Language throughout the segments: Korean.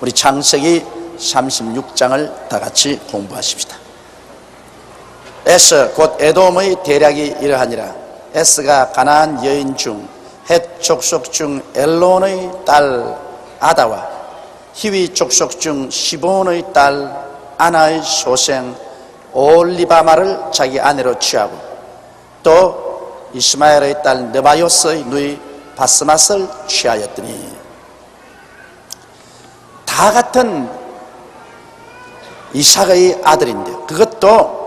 우리 창세기 36장을 다 같이 공부하십시다. 에스 곧 에돔의 대략이 이러하니라. 에스가 가나안 여인 중 헷 족속 중 엘론의 딸 아다와 히위 족속 중 시본의 딸 아나의 소생 올리바마를 자기 아내로 취하고 또 이스마엘의 딸 느바요스의 누이 바스맛을 취하였더니, 다 같은 이삭의 아들인데 그것도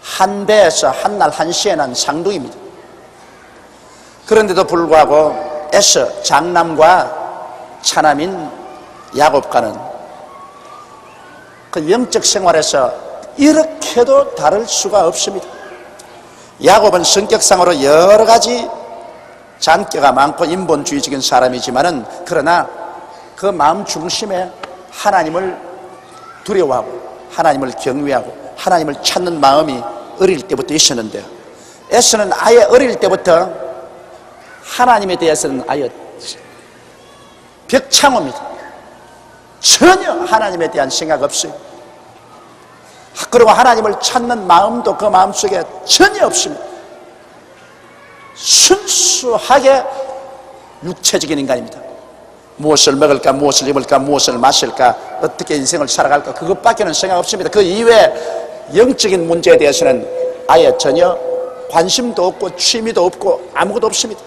한 배에서 한 날 한시에 난 쌍둥이입니다. 그런데도 불구하고 에서 장남과 차남인 야곱과는 그 영적 생활에서 이렇게도 다를 수가 없습니다. 야곱은 성격상으로 여러 가지 잔꾀가 많고 인본주의적인 사람이지만은, 그러나 그 마음 중심에 하나님을 두려워하고 하나님을 경외하고 하나님을 찾는 마음이 어릴 때부터 있었는데요, 에서는 아예 어릴 때부터 하나님에 대해서는 아예 벽창호입니다. 전혀 하나님에 대한 생각 없어요. 그리고 하나님을 찾는 마음도 그 마음속에 전혀 없습니다. 순수하게 육체적인 인간입니다. 무엇을 먹을까, 무엇을 입을까, 무엇을 마실까, 어떻게 인생을 살아갈까, 그것밖에는 생각 없습니다. 그 이외에 영적인 문제에 대해서는 아예 전혀 관심도 없고 취미도 없고 아무것도 없습니다.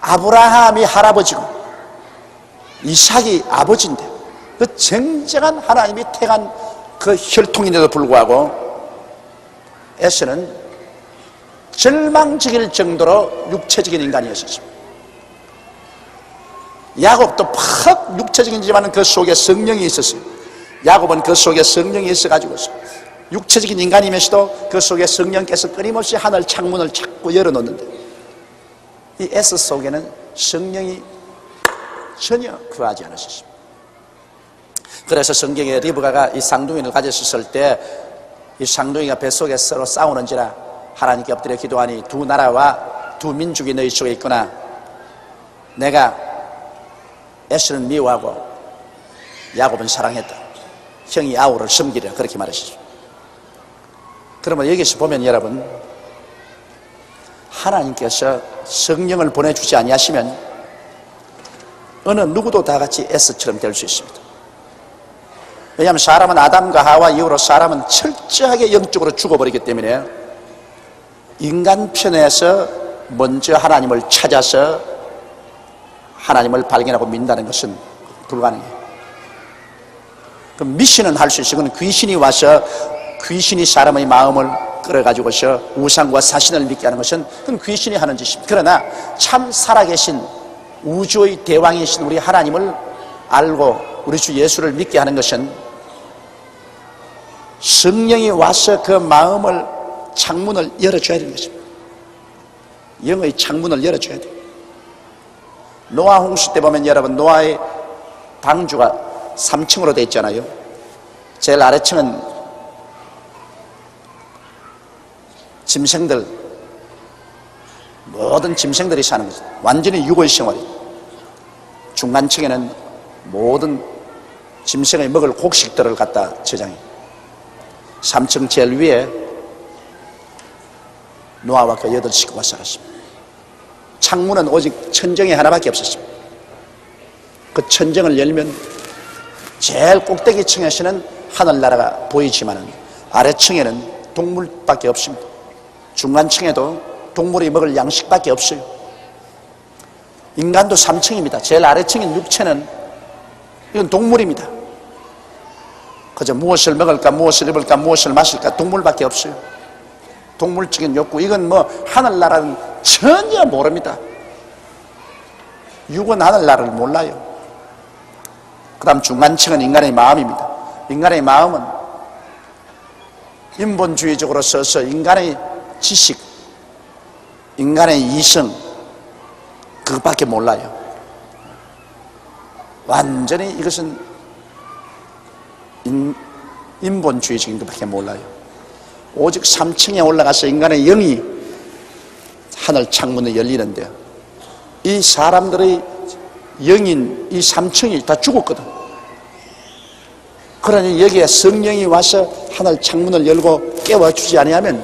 아브라함이 할아버지고 이삭이 아버지인데 그 쟁쟁한 하나님이 택한 그 혈통인데도 불구하고 에서는 절망적일 정도로 육체적인 인간이었습니다. 야곱도 팍 육체적이지만 그 속에 성령이 있었어요. 야곱은 그 속에 성령이 있어가지고 육체적인 인간이면서도 그 속에 성령께서 끊임없이 하늘 창문을 자꾸 열어놓는데, 이 에서 속에는 성령이 전혀 거하지 않으셨습니다. 그래서 성경에 리브가가 이 쌍둥이를 가졌을 때 이 쌍둥이가 뱃속에 서로 싸우는지라 하나님께 엎드려 기도하니, 두 나라와 두 민족이 너희 속에 있구나. 내가 에서는 미워하고 야곱은 사랑했다. 형이 아우를 섬기려, 그렇게 말하시죠. 그러면 여기서 보면 여러분, 하나님께서 성령을 보내주지 아니하시면 어느 누구도 다 같이 에서처럼 될 수 있습니다. 왜냐하면 사람은 아담과 하와 이후로 사람은 철저하게 영적으로 죽어버리기 때문에 인간 편에서 먼저 하나님을 찾아서 하나님을 발견하고 믿는다는 것은 불가능해요. 그럼 미신은 할 수 있어요. 그건 귀신이 와서 귀신이 사람의 마음을 끌어가지고서 우상과 사신을 믿게 하는 것은 그건 귀신이 하는 짓입니다. 그러나 참 살아계신 우주의 대왕이신 우리 하나님을 알고 우리 주 예수를 믿게 하는 것은 성령이 와서 그 마음을 창문을 열어줘야 되는 것입니다. 영의 창문을 열어줘야 돼요. 노아 홍수 때 보면 여러분, 노아의 방주가 3층으로 되어 있잖아요. 제일 아래층은 짐승들, 모든 짐승들이 사는 거죠. 완전히 육의 생활이에요. 중간층에는 모든 짐승의 먹을 곡식들을 갖다 저장해요. 3층 제일 위에 노아와 그 8식구가 살았습니다. 창문은 오직 천정에 하나밖에 없었습니다. 그 천정을 열면 제일 꼭대기 층에서는 하늘나라가 보이지만 아래층에는 동물밖에 없습니다. 중간층에도 동물이 먹을 양식밖에 없어요. 인간도 3층입니다. 제일 아래층인 육체는 이건 동물입니다. 그저 무엇을 먹을까, 무엇을 입을까, 무엇을 마실까, 동물밖에 없어요. 동물적인 욕구, 이건 뭐 하늘나라는 전혀 모릅니다. 육은 하늘나라를 몰라요. 그 다음 중간층은 인간의 마음입니다. 인간의 마음은 인본주의적으로 써서 인간의 지식, 인간의 이성, 그것밖에 몰라요. 완전히 이것은 인본주의적인 것밖에 몰라요. 오직 3층에 올라가서 인간의 영이 하늘 창문이 열리는데요, 이 사람들의 영인 이 3층이 다 죽었거든. 그러니 여기에 성령이 와서 하늘 창문을 열고 깨워주지 아니하면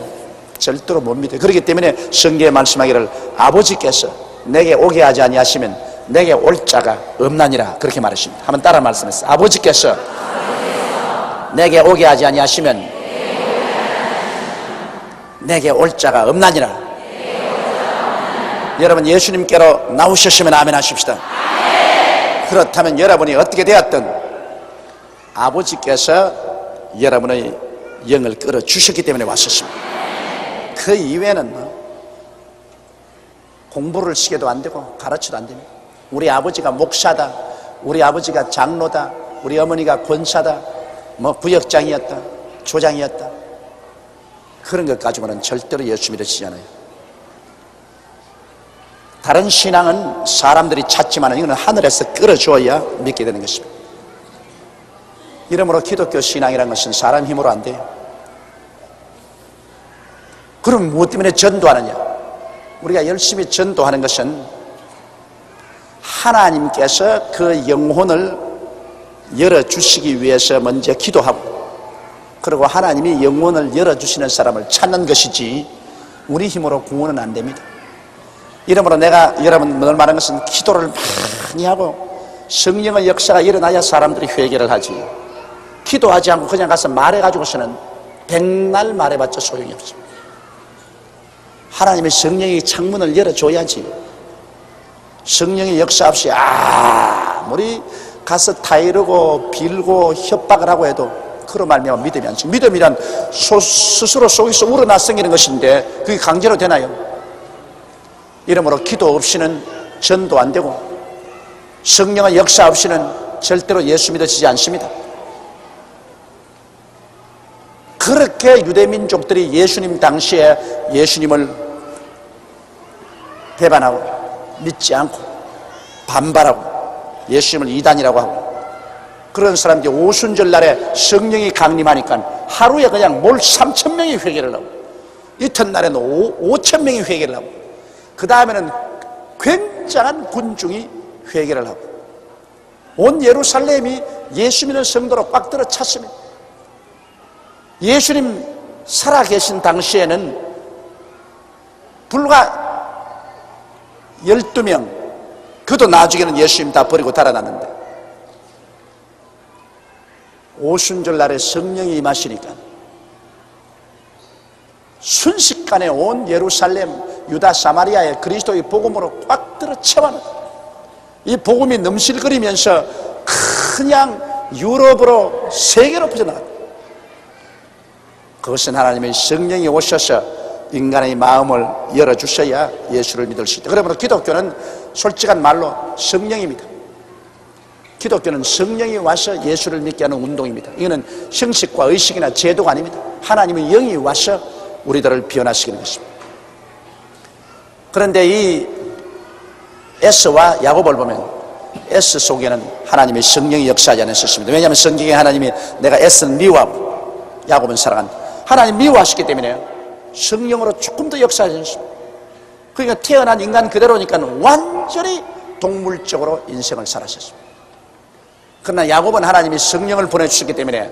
절대로 못 믿어요. 그렇기 때문에 성경에 말씀하기를 아버지께서 내게 오게 하지 아니하시면 내게 올 자가 없나니라 그렇게 말하십니다. 한번 따라 말씀했어요. 아버지께서 내게 오게 하지 아니하시면 내게 올 자가 없나니라. 여러분 예수님께로 나오셨으면 아멘 하십시다. 그렇다면 여러분이 어떻게 되었든 아버지께서 여러분의 영을 끌어주셨기 때문에 왔었습니다. 그 이외에는 공부를 시켜도 안 되고 가르쳐도 안 됩니다. 우리 아버지가 목사다, 우리 아버지가 장로다, 우리 어머니가 권사다, 부역장이었다, 조장이었다, 그런 것 가지고는 절대로 예수 믿어지지 않아요. 다른 신앙은 사람들이 찾지만 이거는 하늘에서 끌어줘야 믿게 되는 것입니다. 이러므로 기독교 신앙이라는 것은 사람 힘으로 안 돼요. 그럼 무엇 때문에 전도하느냐? 우리가 열심히 전도하는 것은 하나님께서 그 영혼을 열어주시기 위해서 먼저 기도하고, 그리고 하나님이 영혼을 열어주시는 사람을 찾는 것이지 우리 힘으로 구원은 안 됩니다. 이러므로 내가 여러분 늘 말하는 것은 기도를 많이 하고 성령의 역사가 일어나야 사람들이 회개를 하지, 기도하지 않고 그냥 가서 말해가지고서는 백날 말해봤자 소용이 없습니다. 하나님의 성령이 창문을 열어줘야지. 성령의 역사 없이 아무리 가서 타이르고 빌고 협박을 하고 해도 그로 말미암아 믿음이 안 생깁니다. 믿음이란 스스로 속에서 우러나 생기는 것인데 그게 강제로 되나요? 이러므로 기도 없이는 전도 안 되고 성령의 역사 없이는 절대로 예수 믿어지지 않습니다. 그렇게 유대민족들이 예수님 당시에 예수님을 배반하고 믿지 않고 반발하고 예수님을 이단이라고 하고, 그런 사람들이 오순절 날에 성령이 강림하니까 하루에 그냥 몰 3,000명이 회개를 하고, 이튿날에는 5,000명이 회개를 하고, 그 다음에는 굉장한 군중이 회개를 하고, 온 예루살렘이 예수 믿는 성도로 꽉 들어 찼습니다. 예수님 살아계신 당시에는 불과 12명, 그도 나중에는 예수님 다 버리고 달아났는데, 오순절 날에 성령이 임하시니까 순식간에 온 예루살렘, 유다, 사마리아의 그리스도의 복음으로 꽉 들어 채워는, 이 복음이 넘실거리면서 그냥 유럽으로 세계로 퍼져나갔다. 그것은 하나님의 성령이 오셔서 인간의 마음을 열어주셔야 예수를 믿을 수 있다. 그러므로 기독교는 솔직한 말로 성령입니다. 기독교는 성령이 와서 예수를 믿게 하는 운동입니다. 이거는 형식과 의식이나 제도가 아닙니다. 하나님의 영이 와서 우리들을 변화시키는 것입니다. 그런데 이 S와 야곱을 보면 S 속에는 하나님의 성령이 역사하지 않으셨습니다. 왜냐하면 성경에 하나님이 내가 S는 미워하고 야곱은 사랑한다, 하나님 미워하시기 때문에 성령으로 조금 더 역사하지 않습니다. 그러니까 태어난 인간 그대로니까 완전히 동물적으로 인생을 살았습니다. 그러나 야곱은 하나님이 성령을 보내주셨기 때문에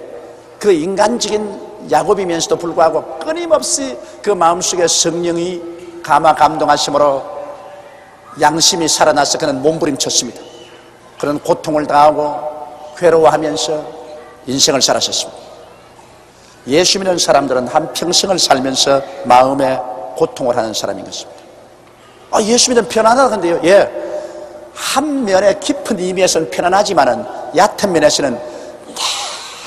그 인간적인 야곱이면서도 불구하고 끊임없이 그 마음속에 성령이 감화 감동하심으로 양심이 살아나서 그는 몸부림쳤습니다. 그런 고통을 당하고 괴로워하면서 인생을 살았습니다. 예수 믿는 사람들은 한평생을 살면서 마음에 고통을 하는 사람인 것입니다. 예수 믿으면 편안하던데요. 예, 한 면에 깊은 의미에서는 편안하지만은 얕은 면에서는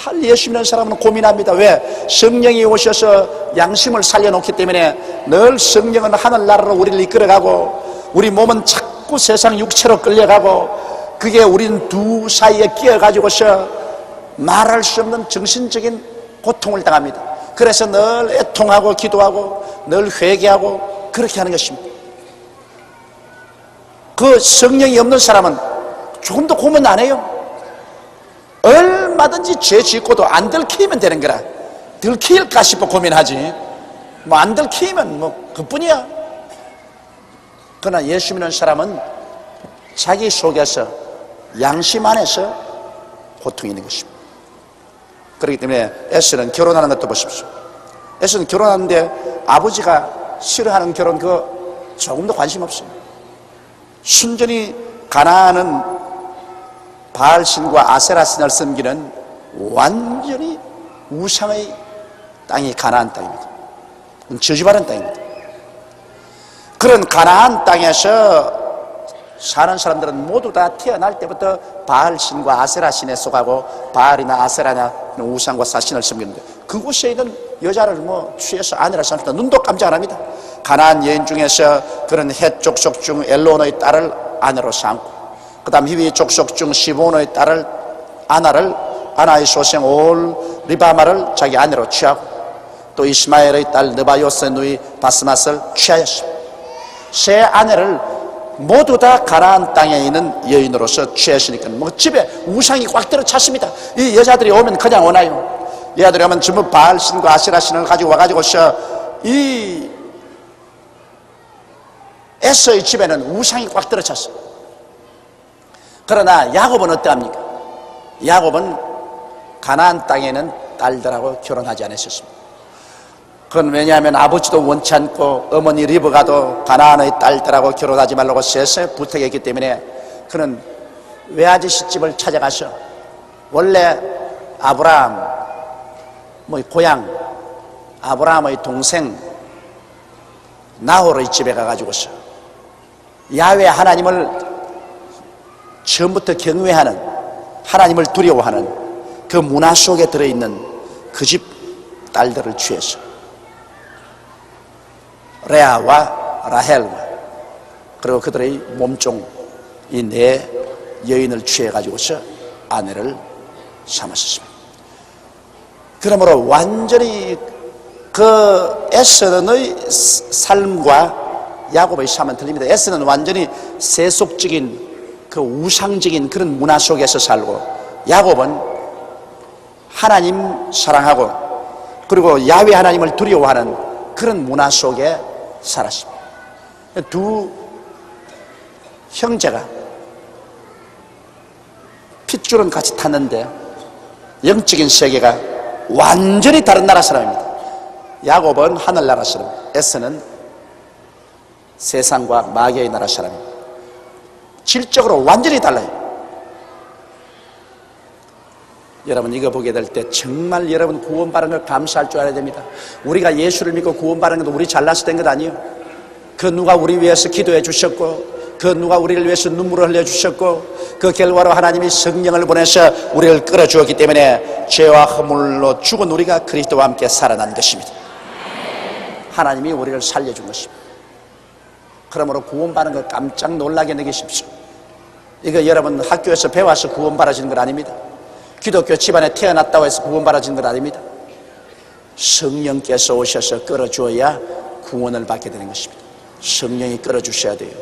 늘 예수 믿는 사람은 고민합니다. 왜? 성령이 오셔서 양심을 살려놓기 때문에 늘 성령은 하늘나라로 우리를 이끌어가고 우리 몸은 자꾸 세상 육체로 끌려가고, 그게 우린 두 사이에 끼어가지고서 말할 수 없는 정신적인 고통을 당합니다. 그래서 늘 애통하고 기도하고 늘 회개하고 그렇게 하는 것입니다. 그 성령이 없는 사람은 조금도 고민 안 해요. 얼마든지 죄 짓고도 안 들키면 되는 거라. 들킬까 싶어 고민하지, 안 들키면 그뿐이야. 그러나 예수 믿는 사람은 자기 속에서 양심 안에서 고통이 있는 것입니다. 그렇기 때문에 에스는 결혼하는 것도 보십시오. 에스는 결혼하는데 아버지가 싫어하는 결혼 그거 조금도 관심 없어요. 순전히 가나안은 바알신과 아세라신을 섬기는 완전히 우상의 땅이 가나안 땅입니다. 저주받은 땅입니다. 그런 가나안 땅에서 사는 사람들은 모두 다 태어날 때부터 바알신과 아세라신에 속하고 바알이나 아세라나 우상과 사신을 섬기는데 그곳에 있는 여자를 취해서 아내를 삼는다. 눈도 깜짝 안 합니다. 가나안 여인 중에서 그런 헷 족속 중 엘로노의 딸을 아내로 삼고 그 다음 히위 족속 중 시보노의 딸을 아나의 소생 올 리바마를 자기 아내로 취하고 또 이스마엘의 딸 느바요스의 누이 바스맛을 취하였습니다. 세 아내를 모두 다 가나안 땅에 있는 여인으로서 취했으니까 집에 우상이 꽉 들어 찼습니다. 이 여자들이 오면 그냥 오나요? 여자들이 오면 전부 바알신과 아세라신을 가지고 와가지고서 이 에서의 집에는 우상이 꽉 들어 찼어요. 그러나 야곱은 어떠합니까? 야곱은 가나안 땅에 있는 딸들하고 결혼하지 않았습니다. 그건 왜냐하면 아버지도 원치 않고 어머니 리브가도 가나안의 딸들하고 결혼하지 말라고 세세 부탁했기 때문에 그는 외아저씨 집을 찾아가서 원래 아브라함 고향 아브라함의 동생 나홀의 집에 가가지고서 야훼 하나님을 처음부터 경외하는 하나님을 두려워하는 그 문화 속에 들어있는 그 집 딸들을 취해서 레아와 라헬과 그리고 그들의 몸종 이 네 여인을 취해가지고서 아내를 삼았습니다. 그러므로 완전히 그 에스더의 삶과 야곱의 삶은 틀립니다. 에스더는 완전히 세속적인 그 우상적인 그런 문화 속에서 살고 야곱은 하나님 사랑하고 그리고 야훼 하나님을 두려워하는 그런 문화 속에 살았습니다. 두 형제가 핏줄은 같이 탔는데 영적인 세계가 완전히 다른 나라 사람입니다. 야곱은 하늘나라 사람, 에서는 세상과 마귀의 나라 사람입니다. 질적으로 완전히 달라요. 여러분 이거 보게 될 때 정말 여러분 구원받은 걸 감사할 줄 알아야 됩니다. 우리가 예수를 믿고 구원받은 것도 우리 잘나서 된 것 아니에요. 그 누가 우리 위해서 기도해 주셨고 그 누가 우리를 위해서 눈물을 흘려 주셨고 그 결과로 하나님이 성령을 보내서 우리를 끌어주었기 때문에 죄와 허물로 죽은 우리가 그리스도와 함께 살아난 것입니다. 하나님이 우리를 살려준 것입니다. 그러므로 구원받은 걸 깜짝 놀라게 여기십시오. 이거 여러분 학교에서 배워서 구원받아지는 건 아닙니다. 기독교 집안에 태어났다고 해서 구원받아지는 건 아닙니다. 성령께서 오셔서 끌어주어야 구원을 받게 되는 것입니다. 성령이 끌어주셔야 돼요.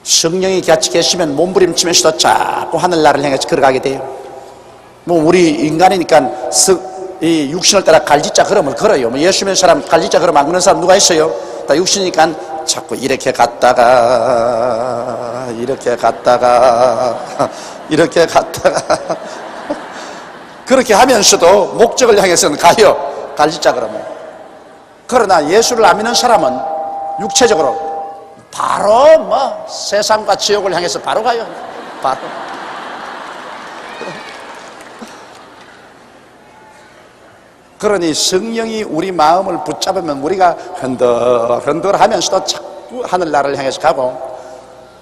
성령이 같이 계시면 몸부림치면서도 자꾸 하늘나라를 향해서 걸어가게 돼요. 우리 인간이니까 이 육신을 따라 갈지자 걸음을 걸어요. 예수 믿는 사람 갈지자 걸음 안 걷는 사람 누가 있어요? 다 육신이니까 자꾸 이렇게 갔다가 이렇게 갔다가 이렇게 갔다가 그렇게 하면서도 목적을 향해서는 가요. 갈지자 걸음을. 그러나 예수를 안 믿는 사람은 육체적으로 바로 세상과 지옥을 향해서 바로 가요. 바로. 그러니 성령이 우리 마음을 붙잡으면 우리가 흔들흔들하면서도 자꾸 하늘나라를 향해서 가고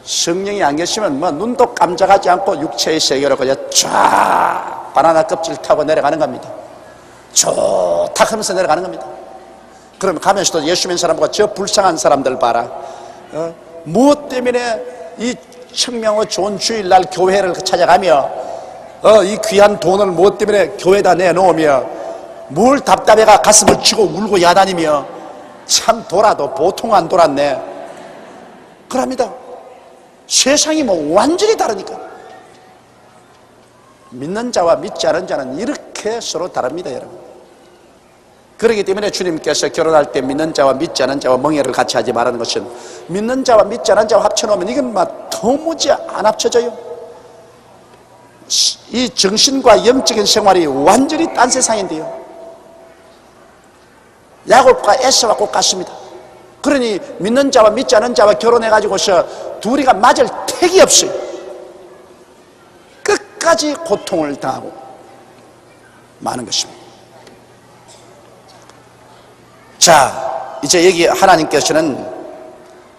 성령이 안 계시면 눈도 깜짝하지 않고 육체의 세계로 그냥 쫙 바나나 껍질 타고 내려가는 겁니다. 좋다 하면서 내려가는 겁니다. 그러면 가면서도 예수 믿는 사람과 저 불쌍한 사람들 봐라. 무엇 때문에 이 청명의 좋은 주일날 교회를 찾아가며 이 귀한 돈을 무엇 때문에 교회에다 내놓으며 뭘 답답해가 가슴을 치고 울고 야단이며 참 돌아도 보통 안 돌았네. 그럽니다. 세상이 완전히 다르니까. 믿는 자와 믿지 않은 자는 이렇게 서로 다릅니다, 여러분. 그렇기 때문에 주님께서 결혼할 때 믿는 자와 믿지 않은 자와 멍해를 같이 하지 말라는 것은, 믿는 자와 믿지 않은 자와 합쳐놓으면 이건 막 도무지 안 합쳐져요. 이 정신과 영적인 생활이 완전히 딴 세상인데요. 야곱과 에서와 꼭 같습니다. 그러니 믿는 자와 믿지 않은 자와 결혼해가지고서 둘이가 맞을 택이 없어요. 끝까지 고통을 당하고 마는 것입니다. 자, 이제 여기 하나님께서는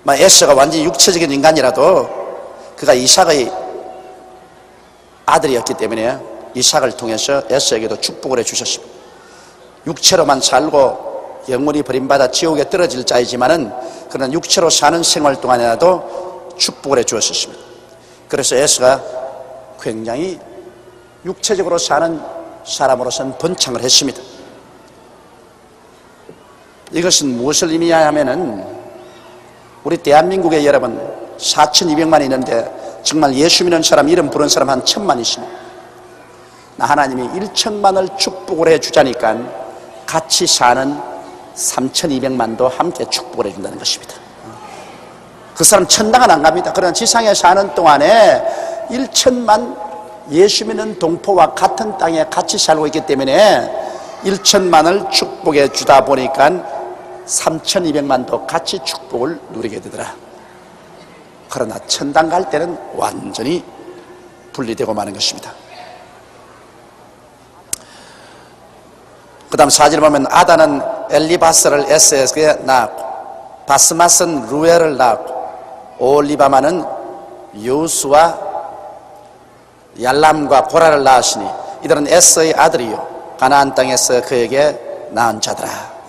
에서가 완전히 육체적인 인간이라도 그가 이삭의 아들이었기 때문에 이삭을 통해서 에서에게도 축복을 해주셨습니다. 육체로만 살고 영원히 버림받아 지옥에 떨어질 자이지만은 그런 육체로 사는 생활 동안에라도 축복을 해주었습니다. 그래서 에서가 굉장히 육체적으로 사는 사람으로서는 번창을 했습니다. 이것은 무엇을 의미하냐면은, 우리 대한민국에 여러분 4,200만이 있는데 정말 예수 믿는 사람, 이름 부른 사람 한 1,000만 있습니다. 하나님이 1,000만을 축복을 해주자니까 같이 사는 3,200만도 함께 축복을 해준다는 것입니다. 그 사람 천당은 안 갑니다. 그러나 지상에 사는 동안에 1,000만 예수 믿는 동포와 같은 땅에 같이 살고 있기 때문에 1,000만을 축복해 주다 보니까 3,200만도 같이 축복을 누리게 되더라. 그러나 천당 갈 때는 완전히 분리되고 마는 것입니다. 그 다음 4절 보면, 아다는 엘리바스를 에스에게 낳았고 바스맛은 루엘을 낳았고 오홀리바마는 요수와 얄람과 고라를 낳았으니 이들은 에스의 아들이요 가나안 땅에서 그에게 낳은 자더라.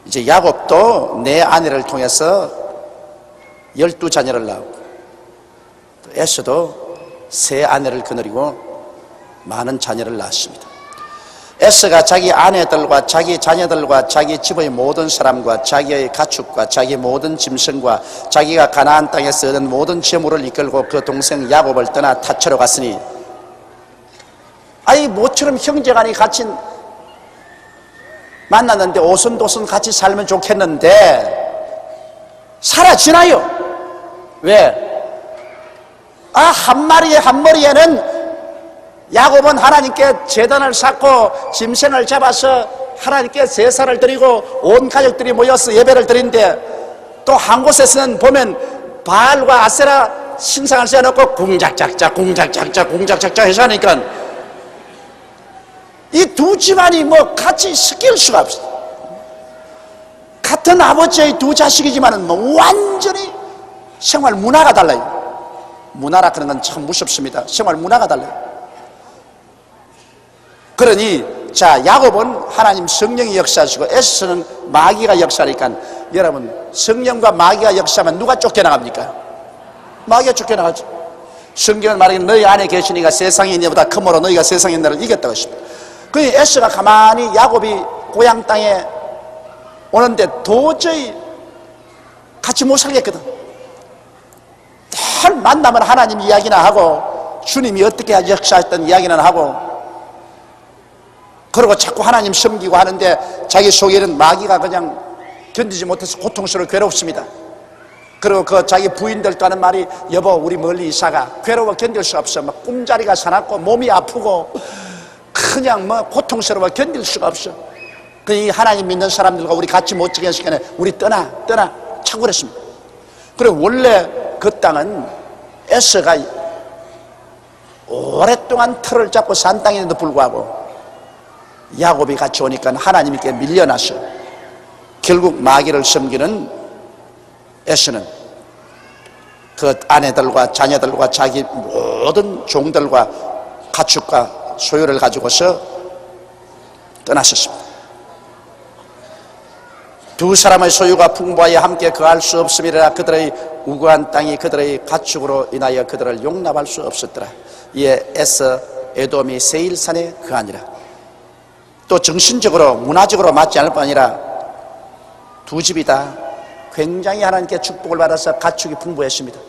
이제 야곱도 네 아내를 통해서 12자녀를 낳았고, 에서도 세 아내를 거느리고 많은 자녀를 낳았습니다. 에서가 자기 아내들과 자기 자녀들과 자기 집의 모든 사람과 자기의 가축과 자기 모든 짐승과 자기가 가나안 땅에서 얻은 모든 재물을 이끌고 그 동생 야곱을 떠나 타처로 갔으니, 아이 모처럼 형제간이 같이 만났는데 오손도손 같이 살면 좋겠는데 사라지나요? 왜? 한 마리의 한 머리에는 야곱은 하나님께 제단을 쌓고 짐승을 잡아서 하나님께 제사를 드리고 온 가족들이 모여서 예배를 드리는데, 또 한 곳에서는 보면 바알과 아세라 신상을 세워놓고 궁작작작 궁작작작 궁작작작 해서 하니까 이 두 집안이 같이 섞일 수가 없어요. 같은 아버지의 두 자식이지만은 완전히 생활 문화가 달라요. 문화라 그런 건 참 무섭습니다. 생활 문화가 달라요. 그러니 자, 야곱은 하나님 성령이 역사하시고 에서는 마귀가 역사하니까, 여러분 성령과 마귀가 역사하면 누가 쫓겨나갑니까? 마귀가 쫓겨나가죠. 성경은 말하기를 너희 안에 계시니까 세상이 너보다 크므로 너희가 세상의 너를 이겼다고 했습니다. 그러니 에서가 가만히 야곱이 고향 땅에 오는데 도저히 같이 못 살겠거든. 늘 만나면 하나님 이야기나 하고 주님이 어떻게 역사했던 이야기나 하고, 그리고 자꾸 하나님 섬기고 하는데 자기 속에는 마귀가 그냥 견디지 못해서 고통스러워 괴롭습니다. 그리고 그 자기 부인들도 하는 말이, 여보 우리 멀리 이사가, 괴로워 견딜 수 없어. 막 꿈자리가 사납고 몸이 아프고 그냥 고통스러워 견딜 수가 없어. 그 하나님 믿는 사람들과 우리 같이 못 지내는 시간에 우리 떠나 자꾸 그랬습니다. 그리고 원래 그 땅은 에서가 오랫동안 틀을 잡고 산 땅인데도 불구하고 야곱이 같이 오니까 하나님께 밀려나서 결국 마귀를 섬기는 에서는 그 아내들과 자녀들과 자기 모든 종들과 가축과 소유를 가지고서 떠났었습니다. 두 사람의 소유가 풍부하여 함께 거할 수 없음이라 그들의 우거한 땅이 그들의 가축으로 인하여 그들을 용납할 수 없었더라. 이에 에서 에돔이 세일산에 거하니라. 또 정신적으로 문화적으로 맞지 않을 뿐 아니라 두 집이 다 굉장히 하나님께 축복을 받아서 가축이 풍부했습니다.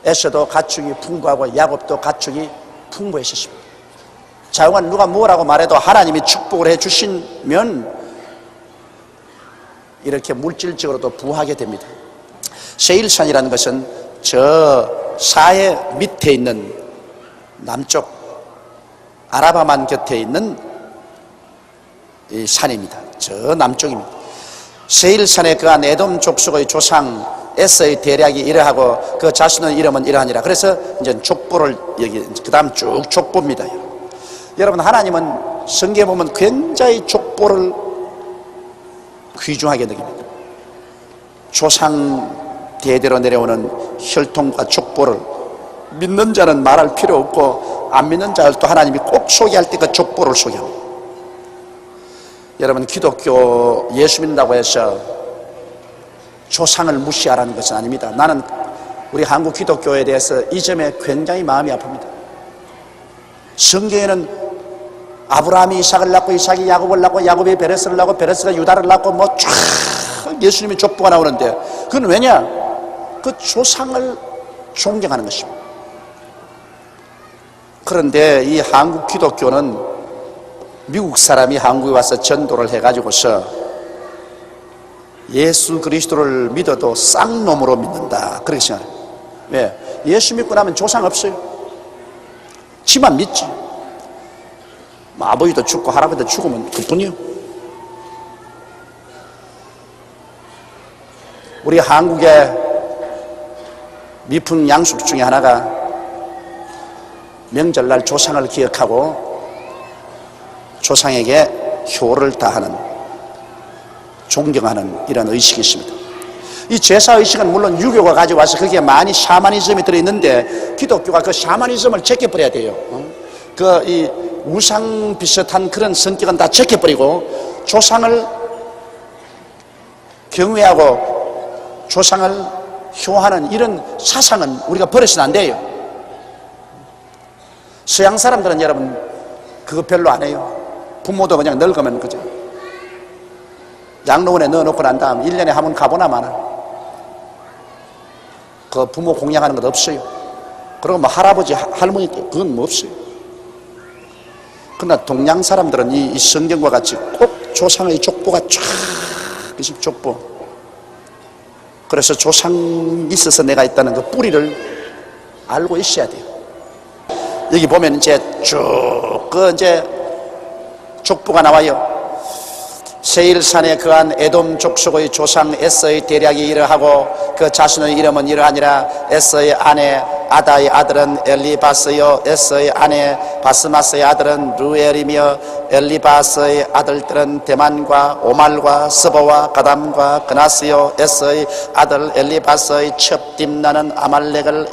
에서도 가축이 풍부하고 야곱도 가축이 풍부했었습니다. 자영한 누가 뭐라고 말해도 하나님이 축복을 해 주시면 이렇게 물질적으로도 부하게 됩니다. 세일산이라는 것은 저 사해 밑에 있는 남쪽 아라바만 곁에 있는 이 산입니다. 저 남쪽입니다. 세일산에 그한 에돔 족속의 조상 에서의 대략이 이러하고 그 자신의 이름은 이러하니라. 그래서 이제 족보를 여기 그 다음 쭉 족보입니다. 여러분, 하나님은 성경에 보면 굉장히 족보를 귀중하게 느낍니다. 조상 대대로 내려오는 혈통과 족보를 믿는 자는 말할 필요 없고 안 믿는 자를 또 하나님이 꼭 소개할 때 그 족보를 소개합니다. 여러분, 기독교 예수 믿는다고 해서 조상을 무시하라는 것은 아닙니다. 나는 우리 한국 기독교에 대해서 이 점에 굉장히 마음이 아픕니다. 성경에는 아브라함이 이삭을 낳고 이삭이 야곱을 낳고 야곱이 베레스를 낳고 베레스가 유다를 낳고 뭐 쫙 예수님의 족보가 나오는데 그건 왜냐? 그 조상을 존경하는 것입니다. 그런데 이 한국 기독교는 미국 사람이 한국에 와서 전도를 해가지고서 예수 그리스도를 믿어도 쌍놈으로 믿는다, 그렇게 생각해요. 왜? 예수 믿고 나면 조상 없어요. 지만 믿지. 아버지도 죽고 할아버지도 죽으면 그뿐이요. 우리 한국의 미풍 양식 중에 하나가 명절날 조상을 기억하고 조상에게 효를 다하는, 존경하는 이런 의식이 있습니다. 이 제사의식은 물론 유교가 가져와서 거기에 많이 샤머니즘이 들어있는데 기독교가 그 샤머니즘을 제껴버려야 돼요. 그 이 우상 비슷한 그런 성격은 다 제껴버리고 조상을 경외하고 조상을 효하는 이런 사상은 우리가 버려서는 안 돼요. 서양 사람들은 여러분 그거 별로 안 해요. 부모도 그냥 늙으면 그죠, 양로원에 넣어놓고 난 다음 1년에 한 번 가보나 마나. 그 부모 공양하는 것 없어요. 그리고 뭐 할아버지 할머니 그건 뭐 없어요. 그러나 동양 사람들은 이 성경과 같이 꼭 조상의 족보가 쫙 그씩 족보. 그래서 조상이 있어서 내가 있다는 그 뿌리를 알고 있어야 돼요. 여기 보면 이제 쭉 그 이제 족보가 나와요. 세일산에 거한 에돔 족속의 조상 에서의 대략이 이러하고 그 자신의 이름은 이러하니라. 에서의 아내 아다의 아들은 엘리바스요, 에서의 아내 바스마스의 아들은 루엘이며 엘리바스의 아들들은 데만과 오말과 스보와 가담과 그나스요. 에서의 아들 엘리바스의 첩 딥나는 아말렉을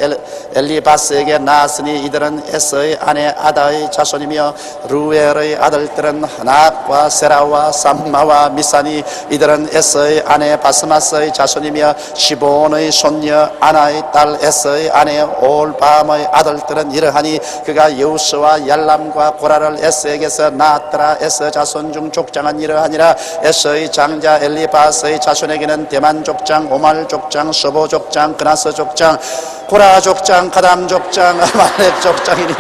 엘리바스에게 낳았으니 이들은 에서의 아내 아다의 자손이며 루엘의 아들들은 하낙과 세라와 삼마와 미사니 이들은 에서의 아내 바스마스의 자손이며 시본의 손녀 아나의 딸 에서의 아내 올밤의 아들들은 이러하니 그가 여우스와 얄람과 고라를 에서에게서 낳았더라. 에서 자손 중 족장은 이러하니라. 에서의 장자 엘리바스의 자손에게는 대만 족장, 오말 족장, 서보 족장, 그나스 족장, 고라 족장, 가담 족장, 아말렉 족장이니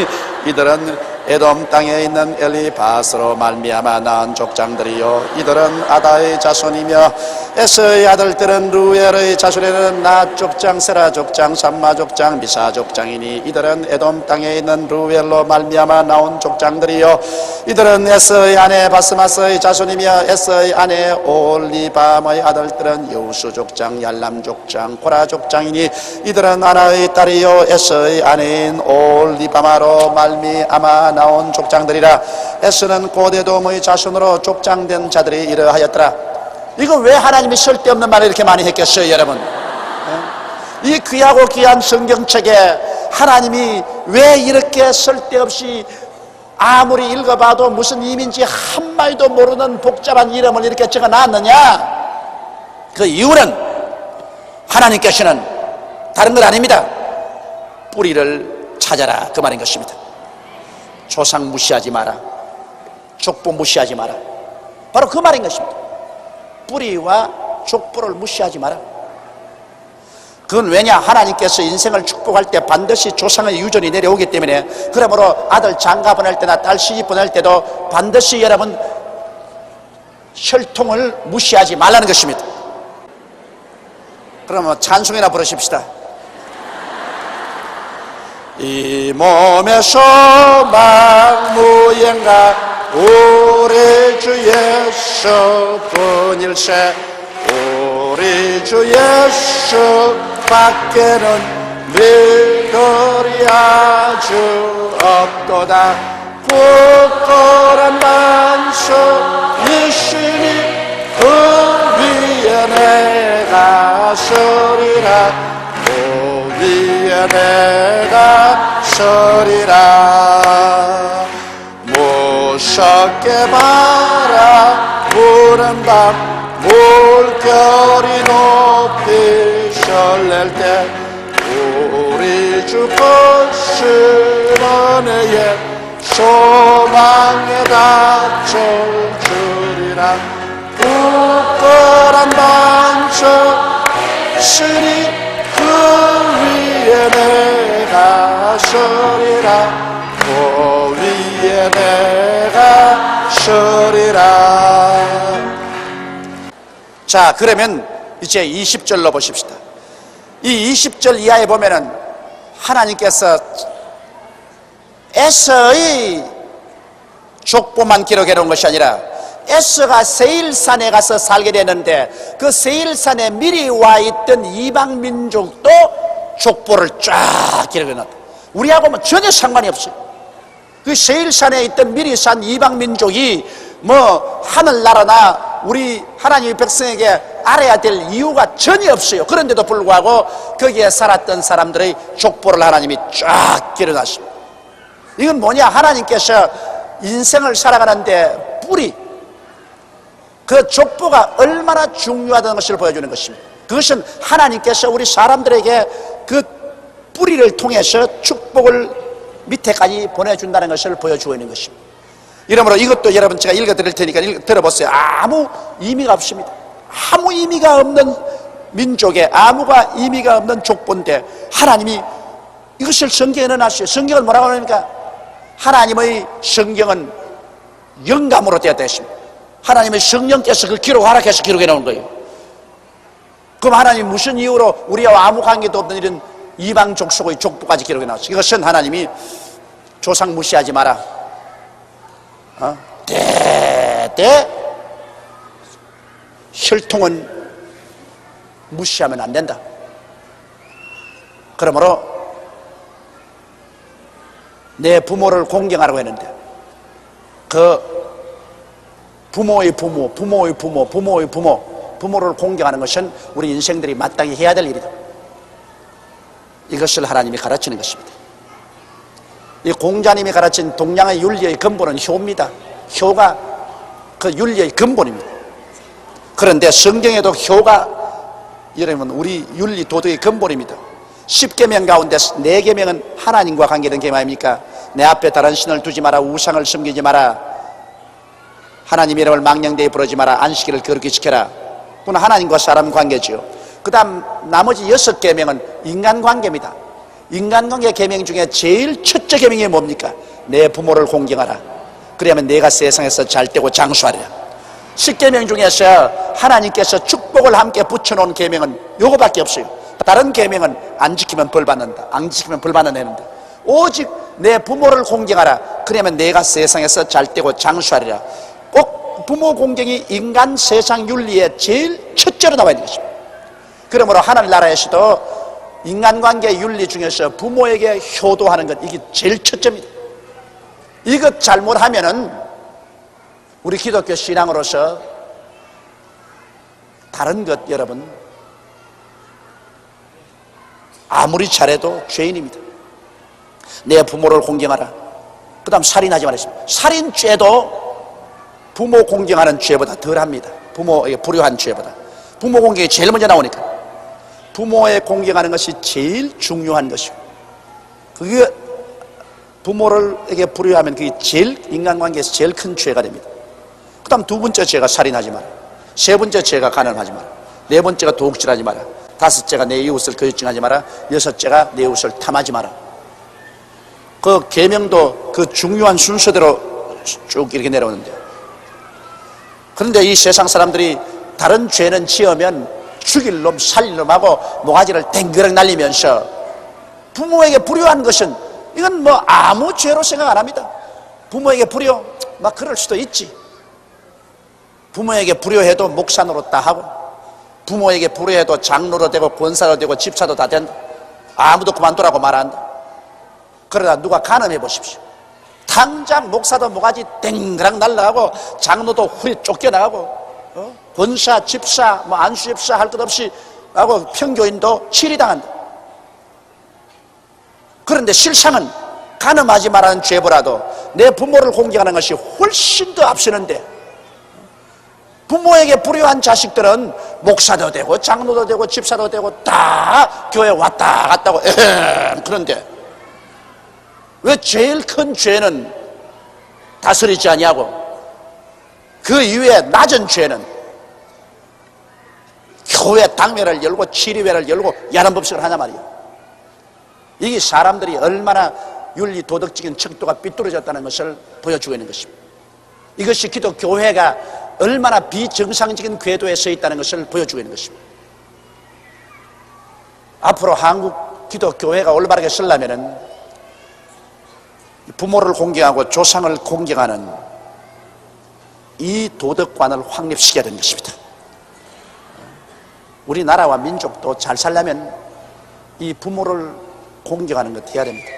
이들은 에돔 땅에 있는 엘리바스로 말미암아 낳은 족장들이요 이들은 아다의 자손이며 에서의 아들들은 루엘의 자손에는 낫 족장, 세라 족장, 삼마 족장, 미사 족장이니 이들은 에돔 땅에 있는 루엘로 말미암아 나온 족장들이요 이들은 에서의 아내 바스마스의 자손이며 에서의 아내 올리밤의 아들들은 여우수 족장, 얄람 족장, 고라 족장이니 이들은 아나의 딸이요 에서의 아내인 올리바마로 말미암아 나온 족장들이라. 에스는 고대돔의 자손으로 족장된 자들이 이러하였더라. 이거 왜 하나님이 쓸데없는 말을 이렇게 많이 했겠어요, 여러분? 이 귀하고 귀한 성경책에 하나님이 왜 이렇게 쓸데없이 아무리 읽어봐도 무슨 이민지 한 마디도 모르는 복잡한 이름을 이렇게 적어놨느냐? 그 이유는 하나님께서는 다른 건 아닙니다. 뿌리를 찾아라, 그 말인 것입니다. 조상 무시하지 마라, 족보 무시하지 마라, 바로 그 말인 것입니다. 뿌리와 족보를 무시하지 마라. 그건 왜냐? 하나님께서 인생을 축복할 때 반드시 조상의 유전이 내려오기 때문에, 그러므로 아들 장가 보낼 때나 딸 시집 보낼 때도 반드시 여러분 혈통을 무시하지 말라는 것입니다. 그러면 찬송이나 부르십시다. 이 몸의 소망 무언가 우리 주 예수 분일세. 우리 주 예수 밖에는 믿으리 아주 없도다. 굳건한 만수 이시니 그 위에 내가 서리라. 그 위에 내가 서리라. 무섭게 바라보는 밤 물결이 높이 설렐 때 우리 주 거스는 애의 소망에 닥쳐 주리라. 굳건한 반석 쓰니 그 위에 내가 서리라. 그 위에 내가 서리라. 자, 그러면 이제 20절로 보십시다. 이 20절 이하에 보면은 하나님께서 에서의 족보만 기록해 놓은 것이 아니라 에서가 세일산에 가서 살게 되는데 그 세일산에 미리 와 있던 이방 민족도 족보를 쫙 기록해 놨다. 우리하고는 전혀 상관이 없어요. 그 세일산에 있던 미리 산 이방 민족이 뭐 하늘나라나 우리 하나님의 백성에게 알아야 될 이유가 전혀 없어요. 그런데도 불구하고 거기에 살았던 사람들의 족보를 하나님이 쫙 기록하십니다. 이건 뭐냐? 하나님께서 인생을 살아가는데 뿌리, 그 족보가 얼마나 중요하다는 것을 보여주는 것입니다. 그것은 하나님께서 우리 사람들에게 그 뿌리를 통해서 축복을 밑에까지 보내준다는 것을 보여주고 있는 것입니다. 이러므로 이것도 여러분 제가 읽어드릴 테니까 들어보세요. 아무 의미가 없습니다. 아무 의미가 없는 민족에 아무가 의미가 없는 족보인데 하나님이 이것을 성경에 넣어놨어요. 성경은 뭐라고 합니까? 하나님의 성경은 영감으로 되었다 했습니다. 하나님의 성령께서 그 기록 허락해서 기록해 놓은 거예요. 그럼 하나님 무슨 이유로 우리와 아무 관계도 없는 이런 이방 족속의 족보까지 기록해 놨어요? 이것은 하나님이 조상 무시하지 마라. 대대 혈통은 무시하면 안 된다. 그러므로 내 부모를 공경하라고 했는데 그 부모의 부모, 부모의 부모, 부모의 부모, 부모를 공경하는 것은 우리 인생들이 마땅히 해야 될 일이다. 이것을 하나님이 가르치는 것입니다. 이 공자님이 가르친 동양의 윤리의 근본은 효입니다. 효가 그 윤리의 근본입니다. 그런데 성경에도 효가 여러분 우리 윤리 도덕의 근본입니다. 10계명 가운데 4계명은 하나님과 관계된 계명 아닙니까? 내 앞에 다른 신을 두지 마라, 우상을 섬기지 마라, 하나님의 이름을 망령되이 부르지 마라, 안식일을 거룩히 지켜라. 그건 하나님과 사람 관계지요. 그 다음 나머지 6계명은 인간관계입니다. 인간관계 계명 중에 제일 첫째 계명이 뭡니까? 내 부모를 공경하라. 그러면 내가 세상에서 잘되고 장수하리라. 10계명 중에서 하나님께서 축복을 함께 붙여놓은 계명은 요거밖에 없어요. 다른 계명은 안 지키면 벌 받는다, 안 지키면 벌 받는 애는데 오직 내 부모를 공경하라. 그러면 내가 세상에서 잘되고 장수하리라. 꼭 부모 공경이 인간 세상 윤리의 제일 첫째로 나와 있는 것입니다. 그러므로 하늘나라에서도 인간관계 윤리 중에서 부모에게 효도하는 것, 이게 제일 첫째입니다. 이것 잘못하면은 우리 기독교 신앙으로서 다른 것 여러분 아무리 잘해도 죄인입니다. 내 부모를 공경하라. 그 다음 살인하지 말았습니다. 살인죄도 부모 공경하는 죄보다 덜합니다. 부모에게 불효한 죄보다. 부모 공경이 제일 먼저 나오니까 부모에 공경하는 것이 제일 중요한 것이고, 그게 부모에게 불효하면 그게 제일 인간관계에서 제일 큰 죄가 됩니다. 그 다음 2번째 죄가 살인하지 마라. 3번째 죄가 가난하지 마라. 4번째가 도둑질하지 마라. 5째가 내 이웃을 거짓증하지 마라. 6째가 내 이웃을 탐하지 마라. 그 계명도 그 중요한 순서대로 쭉 이렇게 내려오는데, 그런데 이 세상 사람들이 다른 죄는 지으면 죽일 놈 살릴 놈하고 모가지를 댕그락 날리면서 부모에게 불효한 것은 이건 뭐 아무 죄로 생각 안 합니다. 부모에게 불효 막 그럴 수도 있지. 부모에게 불효해도 목사 노릇 다 하고, 부모에게 불효해도 장로로 되고 권사로 되고 집사도 다 된다. 아무도 그만두라고 말한다. 그러나 누가 가늠해 보십시오. 당장 목사도 모가지 땡그락 날라가고 장로도 훌 쫓겨나가고 권사, 집사, 뭐 안수집사 할 것 없이 하고 평교인도 치리당한다. 그런데 실상은 가늠하지 말라는 죄보다도 내 부모를 공경하는 것이 훨씬 더 앞서는데, 부모에게 불효한 자식들은 목사도 되고 장로도 되고 집사도 되고 다 교회 왔다 갔다 하고 그런데 왜 제일 큰 죄는 다스리지 아니하고 그 이외에 낮은 죄는 교회 당회를 열고 치리회를 열고 야단 법석을 하냐 말이에요. 이게 사람들이 얼마나 윤리 도덕적인 척도가 삐뚤어졌다는 것을 보여주고 있는 것입니다. 이것이 기독교회가 얼마나 비정상적인 궤도에 서 있다는 것을 보여주고 있는 것입니다. 앞으로 한국 기독교회가 올바르게 서려면은 부모를 공경하고 조상을 공경하는 이 도덕관을 확립시켜야 되는 것입니다. 우리나라와 민족도 잘 살려면 이 부모를 공경하는 것 해야 됩니다.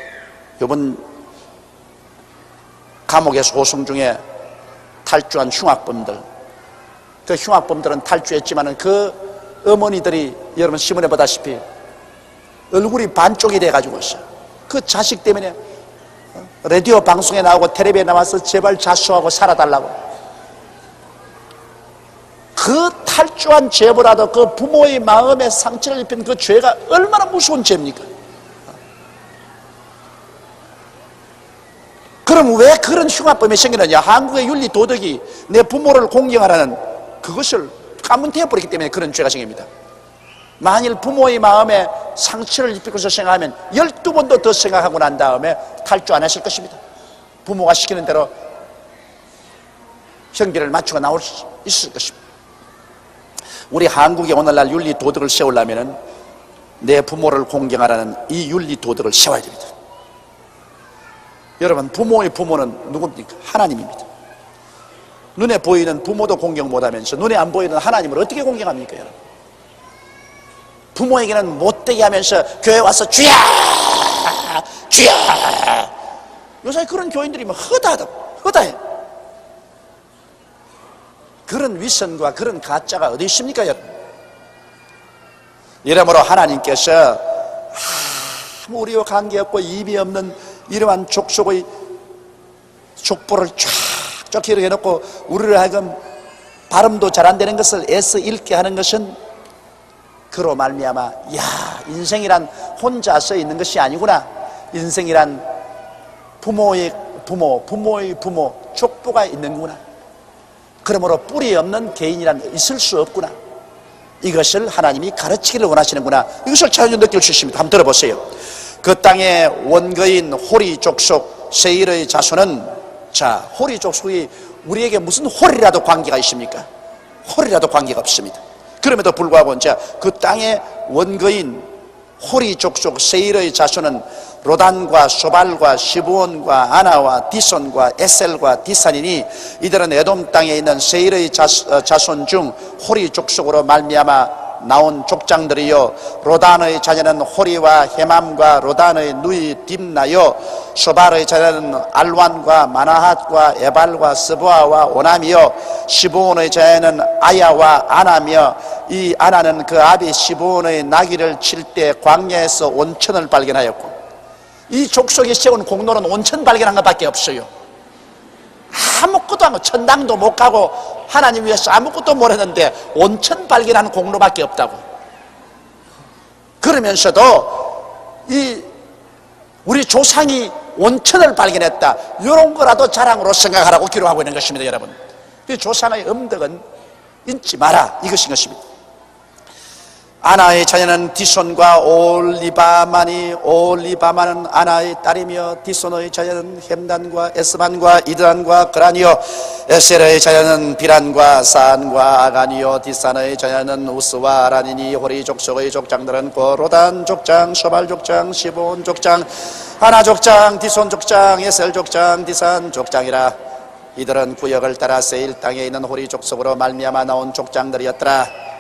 이번 감옥의 소송 중에 탈주한 흉악범들, 그 흉악범들은 탈주했지만은 그 어머니들이 여러분 신문에 보다시피 얼굴이 반쪽이 돼가지고 있어요. 그 자식 때문에 라디오 방송에 나오고 텔레비에 나와서 제발 자수하고 살아달라고. 그 탈주한 죄보다도 그 부모의 마음에 상처를 입힌 그 죄가 얼마나 무서운 죄입니까? 그럼 왜 그런 흉악범이 생기느냐? 한국의 윤리 도덕이 내 부모를 공경하라는 그것을 까문태워버리기 때문에 그런 죄가 생깁니다. 만일 부모의 마음에 상처를 입히고서 생각하면 12번도 더 생각하고 난 다음에 탈주 안 했을 것입니다. 부모가 시키는 대로 형기를 맞추고 나올 수 있을 것입니다. 우리 한국이 오늘날 윤리 도덕을 세우려면 내 부모를 공경하라는 이 윤리 도덕을 세워야 됩니다. 여러분, 부모의 부모는 누굽니까? 하나님입니다. 눈에 보이는 부모도 공경 못하면서 눈에 안 보이는 하나님을 어떻게 공경합니까, 여러분? 부모에게는 못되게 하면서 교회 와서 주야 주야. 요새 그런 교인들이 뭐 허다해. 그런 위선과 그런 가짜가 어디 있습니까, 여러분? 이러므로 하나님께서 아무 우리와 관계없고 의미 없는 이러한 족속의 족보를 쫙쫙 이렇게 해놓고 우리를 하여금 발음도 잘 안 되는 것을 애써 읽게 하는 것은 그로 말미암아 야, 인생이란 혼자 서 있는 것이 아니구나. 인생이란 부모의 부모 족보가 있는구나. 그러므로 뿌리 없는 개인이란 있을 수 없구나. 이것을 하나님이 가르치기를 원하시는구나. 이것을 자연히 느낄 수 있습니다. 한번 들어보세요. 그 땅의 원거인 호리 족속 세일의 자손은, 자, 호리 족속이 우리에게 무슨 호리라도 관계가 있습니까? 호리라도 관계가 없습니다. 그럼에도 불구하고 이제 그 땅의 원거인 호리 족속 세일의 자손은 로단과 소발과 시브온과 아나와 디손과 에셀과 디산이니 이들은 에돔 땅에 있는 세일의 자손 중 호리 족속으로 말미암아 나온 족장들이요, 로단의 자녀는 호리와 헤맘과 로단의 누이 딥나요, 소발의 자녀는 알완과 마나핫과 에발과 스보아와 오남이요, 시브온의 자녀는 아야와 아나며 이 아나는 그 아비 시브온의 나귀를 칠 때 광야에서 온천을 발견하였고, 이 족속이 세운 공로는 온천 발견한 것밖에 없어요. 아무것도 안 하고 천당도 못 가고 하나님 위해서 아무것도 못 했는데 온천 발견하는 공로밖에 없다고. 그러면서도 이 우리 조상이 온천을 발견했다, 이런 거라도 자랑으로 생각하라고 기록하고 있는 것입니다. 여러분, 이 조상의 음덕은 잊지 마라, 이것인 것입니다. 아나의 자녀는 디손과 올리바마니, 올리바마는 아나의 딸이며 디손의 자녀는 햄단과 에스반과 이드란과 그라니요, 에셀의 자녀는 비란과 산과 아가니요, 디산의 자녀는 우스와 아라니니. 호리 족속의 족장들은 고로단 족장, 쇼발 족장, 시본 족장, 아나 족장, 디손 족장, 에셀 족장, 디산 족장이라. 이들은 구역을 따라 세일 땅에 있는 호리 족속으로 말미암아 나온 족장들이었더라.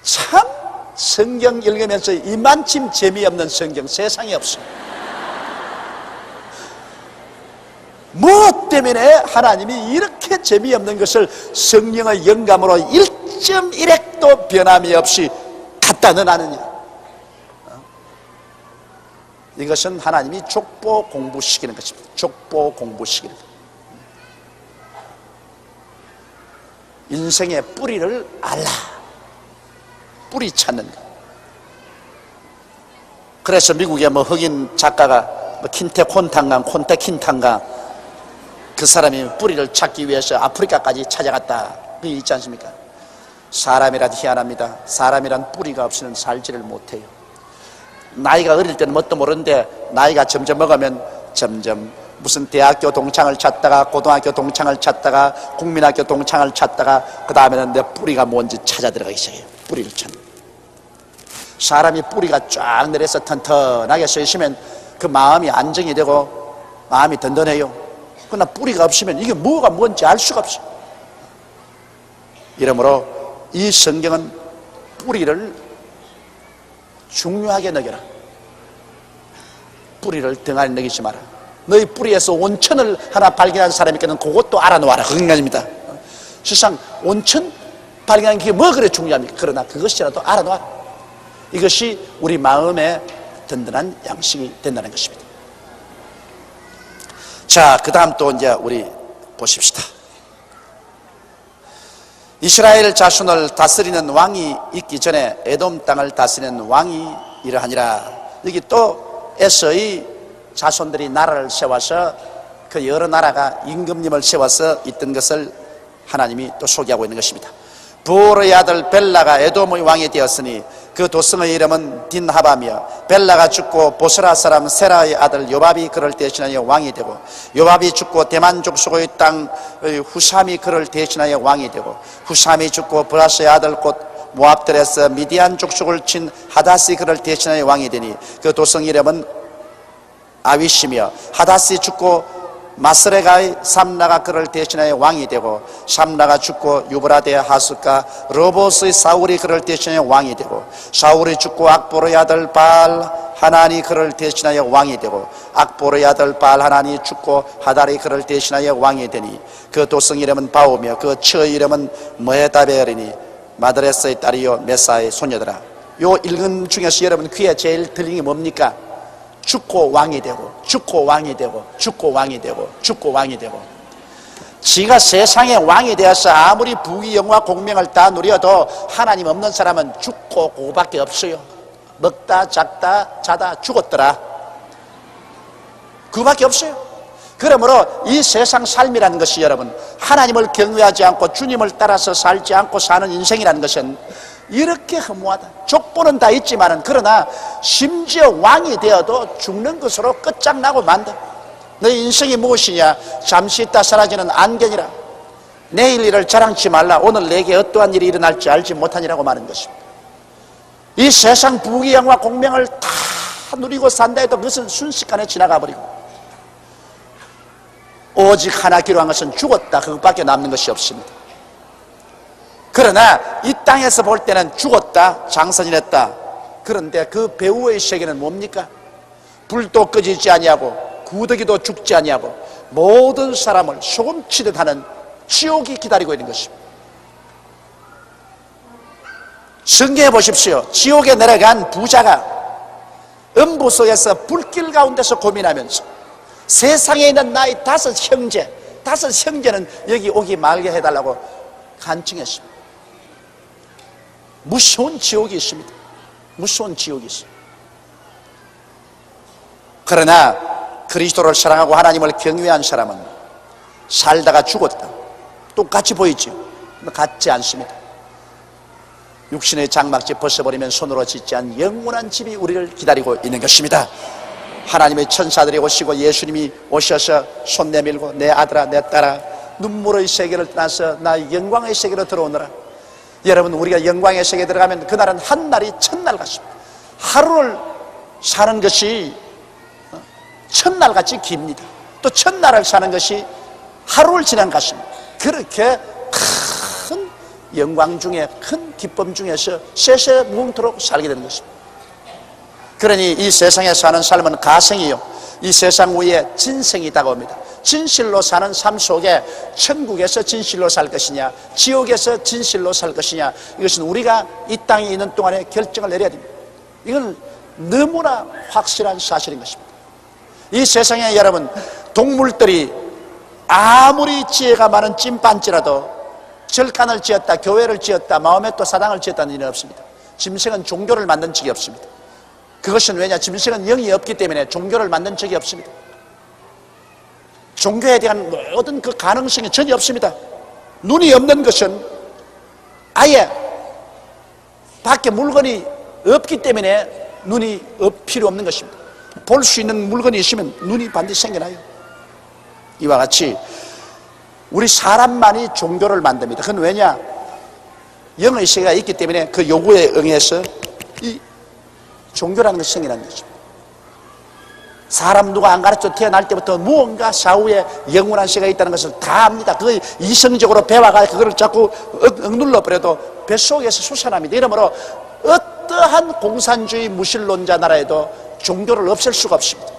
참 성경 읽으면서 이만큼 재미없는 성경 세상에 없어. 뭐 때문에 하나님이 이렇게 재미없는 것을 성령의 영감으로 1.1핵도 변함이 없이 갖다 넣어놨느냐. 이것은 하나님이 족보 공부시키는 것입니다. 족보 공부시키는 것. 인생의 뿌리를 알라. 뿌리 찾는 것. 그래서 미국의 뭐 흑인 작가가 뭐 킨테 콘탄강, 콘테 킨탄강, 그 사람이 뿌리를 찾기 위해서 아프리카까지 찾아갔다. 그게 있지 않습니까? 사람이란 희한합니다. 사람이란 뿌리가 없이는 살지를 못해요. 나이가 어릴 때는 뭣도 모르는데 나이가 점점 먹으면 점점 무슨 대학교 동창을 찾다가 고등학교 동창을 찾다가 국민학교 동창을 찾다가 그 다음에는 내 뿌리가 뭔지 찾아 들어가기 시작해요. 뿌리를 찾는. 사람이 뿌리가 쫙 내려서 튼튼하게 서 있으면 그 마음이 안정이 되고 마음이 든든해요. 그러나 뿌리가 없으면 이게 뭐가 뭔지 알 수가 없어요. 이러므로 이 성경은 뿌리를 중요하게 여겨라. 뿌리를 등한히 여기지 마라. 너희 뿌리에서 온천을 하나 발견한 사람이 있거든 그것도 알아놓아라. 그 인간입니다. 세상 온천 발견하는 게 뭐 그래 중요합니까? 그러나 그것이라도 알아놓아라. 이것이 우리 마음의 든든한 양식이 된다는 것입니다. 자, 그 다음 또 이제 우리 보십시다. 이스라엘 자손을 다스리는 왕이 있기 전에 에돔 땅을 다스리는 왕이 이러하니라. 여기 또 에서의 자손들이 나라를 세워서 그 여러 나라가 임금님을 세워서 있던 것을 하나님이 또 소개하고 있는 것입니다. 부올의 아들 벨라가 에돔의 왕이 되었으니 그 도성의 이름은 딘하바며 벨라가 죽고 보스라 사람 세라의 아들 요밥이 그를 대신하여 왕이 되고 요밥이 죽고 대만 족속의 땅의 후삼이 그를 대신하여 왕이 되고 후삼이 죽고 브라스의 아들 곧 모압들에서 미디안 족속을 친 하닷이 그를 대신하여 왕이 되니 그 도성 이름은 아위시며 하닷이 죽고 마스레가의 삼라가 그를 대신하여 왕이 되고 삼라가 죽고 유브라데 하숫과 로봇의 사울이 그를 대신하여 왕이 되고 사울이 죽고 악보르의 아들 바알 하나니 그를 대신하여 왕이 되고 악보르의 아들 바알 하나니 죽고 하달이 그를 대신하여 왕이 되니 그 도성 이름은 바오며 그 처의 이름은 모헤다베르니 마드레스의 딸이요 메사의 소녀더라. 요 읽은 중에서 여러분 귀에 제일 들리는 게 뭡니까? 죽고 왕이 되고 죽고 왕이 되고 죽고 왕이 되고 죽고 왕이 되고. 지가 세상의 왕이 되어서 아무리 부귀 영화 공명을 다 누려도 하나님 없는 사람은 죽고 그거밖에 없어요. 먹다 작다 자다 죽었더라. 그거밖에 없어요. 그러므로 이 세상 삶이라는 것이 여러분 하나님을 경외하지 않고 주님을 따라서 살지 않고 사는 인생이라는 것은 이렇게 허무하다. 족보는 다 있지만은 그러나 심지어 왕이 되어도 죽는 것으로 끝장나고 만다. 너의 인생이 무엇이냐? 잠시 있다 사라지는 안견이라. 내일 일을 자랑치 말라. 오늘 내게 어떠한 일이 일어날지 알지 못하니라고 말하는 것입니다. 이 세상 부귀 영화 공명을 다 누리고 산다 해도 그것은 순식간에 지나가 버리고 오직 하나 기록한 것은 죽었다. 그것밖에 남는 것이 없습니다. 그러나 이 땅에서 볼 때는 죽었다, 장사지냈다. 그런데 그 배후의 세계는 뭡니까? 불도 꺼지지 아니하고 구더기도 죽지 아니하고 모든 사람을 소금치듯 하는 지옥이 기다리고 있는 것입니다. 성경에 보십시오. 지옥에 내려간 부자가 음부 속에서 불길 가운데서 고민하면서 세상에 있는 나의 5형제는 여기 오기 말게 해달라고 간청했습니다. 무서운 지옥이 있습니다. 무서운 지옥이 있습니다. 그러나 그리스도를 사랑하고 하나님을 경외한 사람은 살다가 죽었다. 똑같이 보이죠? 같지 않습니다. 육신의 장막집 벗어버리면 손으로 짓지 않은 영원한 집이 우리를 기다리고 있는 것입니다. 하나님의 천사들이 오시고 예수님이 오셔서 손 내밀고 내 아들아 내 딸아 눈물의 세계를 떠나서 나 영광의 세계로 들어오너라. 여러분, 우리가 영광의 세계에 들어가면 그날은 한 날이 천날 같습니다. 하루를 사는 것이 천날같이 깁니다. 또 천날을 사는 것이 하루를 지난 같습니다. 그렇게 큰 영광 중에, 큰 기쁨 중에서 세세무궁토록 살게 되는 것입니다. 그러니 이 세상에 사는 삶은 가생이요, 이 세상 위에 진생이 다가옵니다. 진실로 사는 삶 속에 천국에서 진실로 살 것이냐, 지옥에서 진실로 살 것이냐, 이것은 우리가 이 땅에 있는 동안에 결정을 내려야 됩니다. 이건 너무나 확실한 사실인 것입니다. 이 세상에 여러분, 동물들이 아무리 지혜가 많은 찐빤지라도 절간을 지었다, 교회를 지었다, 마음에 또 사당을 지었다는 일은 없습니다. 짐승은 종교를 만든 적이 없습니다. 그것은 왜냐? 짐승은 영이 없기 때문에 종교를 만든 적이 없습니다. 종교에 대한 모든 그 가능성이 전혀 없습니다. 눈이 없는 것은 아예 밖에 물건이 없기 때문에 눈이 필요 없는 것입니다. 볼 수 있는 물건이 있으면 눈이 반드시 생겨나요. 이와 같이 우리 사람만이 종교를 만듭니다. 그건 왜냐? 영의 세계가 있기 때문에 그 요구에 응해서 이 종교라는 것이 생겨난 것입니다. 사람 누가 안 가르쳐 태어날 때부터 무언가 사후에 영원한 세계가 있다는 것을 다 압니다. 그걸 이성적으로 배워가 그걸 자꾸 억눌러 버려도 뱃속에서 솟아납니다. 이러므로 어떠한 공산주의 무신론자 나라에도 종교를 없앨 수가 없습니다.